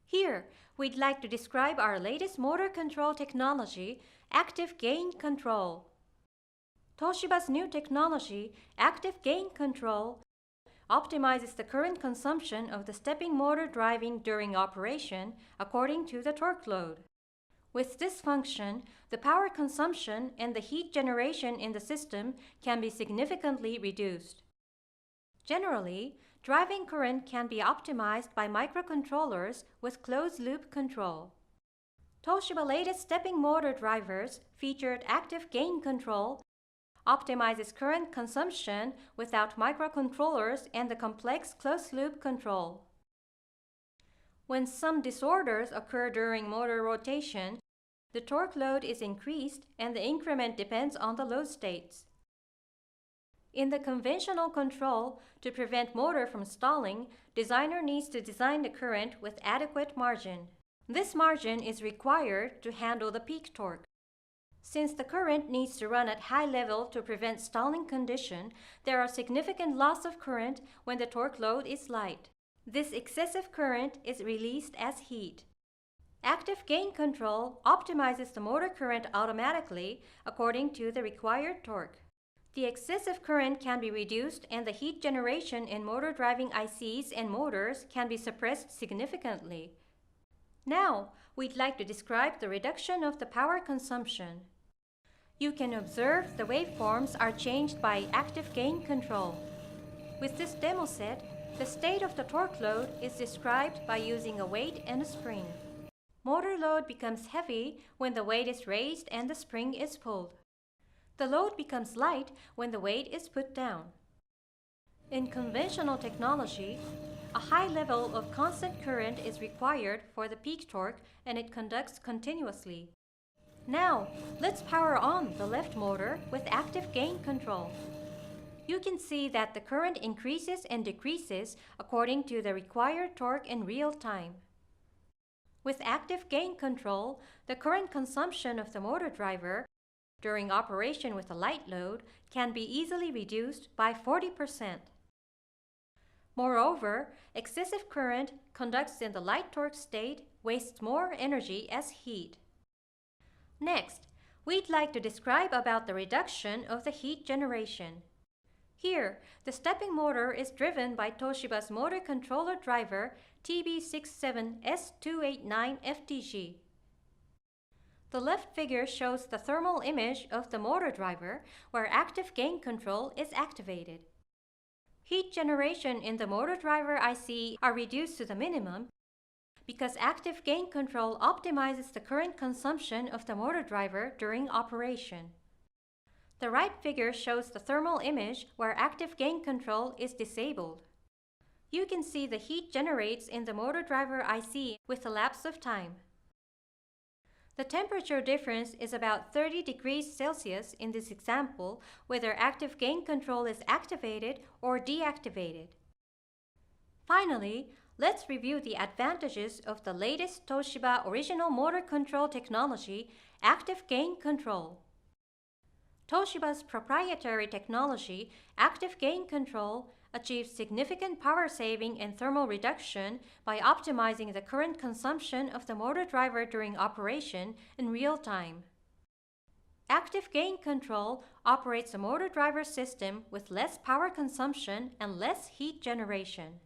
Here, we'd like to describe our latest motor control technology, active gain control. Toshiba's new technology, active gain control, optimizes the current consumption of the stepping motor driving during operation according to the torque load. With this function, the power consumption and the heat generation in the system can be significantly reduced. Generally, driving current can be optimized by microcontrollers with closed-loop control. Toshiba latest stepping motor drivers featured active gain control, optimizes current consumption without microcontrollers and the complex closed-loop control. When some disorders occur during motor rotation, the torque load is increased and the increment depends on the load states. In the conventional control, to prevent motor from stalling, designer needs to design the current with adequate margin. This margin is required to handle the peak torque. Since the current needs to run at high level to prevent stalling condition, there are significant loss of current when the torque load is light. This excessive current is released as heat. Active gain control optimizes the motor current automatically according to the required torque. The excessive current can be reduced and the heat generation in motor driving ICs and motors can be suppressed significantly. Now, we'd like to describe the reduction of the power consumption. You can observe the waveforms are changed by active gain control. With this demo set, the state of the torque load is described by using a weight and a spring. Motor load becomes heavy when the weight is raised and the spring is pulled. The load becomes light when the weight is put down. In conventional technology, a high level of constant current is required for the peak torque and it conducts continuously. Now, let's power on the left motor with active gain control. You can see that the current increases and decreases according to the required torque in real time. With active gain control, the current consumption of the motor driver during operation with a light load can be easily reduced by 40%. Moreover, excessive current conducts in the light torque state wastes more energy as heat. Next, we'd like to describe about the reduction of the heat generation. Here, the stepping motor is driven by Toshiba's motor controller driver TB67S289FTG. The left figure shows the thermal image of the motor driver where active gain control is activated. Heat generation in the motor driver IC are reduced to the minimum because active gain control optimizes the current consumption of the motor driver during operation. The right figure shows the thermal image where active gain control is disabled. You can see the heat generates in the motor driver IC with a lapse of time. The temperature difference is about 30 degrees Celsius in this example, whether active gain control is activated or deactivated. Finally, let's review the advantages of the latest Toshiba original motor control technology, active gain control. Toshiba's proprietary technology, active gain control, achieves significant power saving and thermal reduction by optimizing the current consumption of the motor driver during operation in real time. Active gain control operates the motor driver system with less power consumption and less heat generation.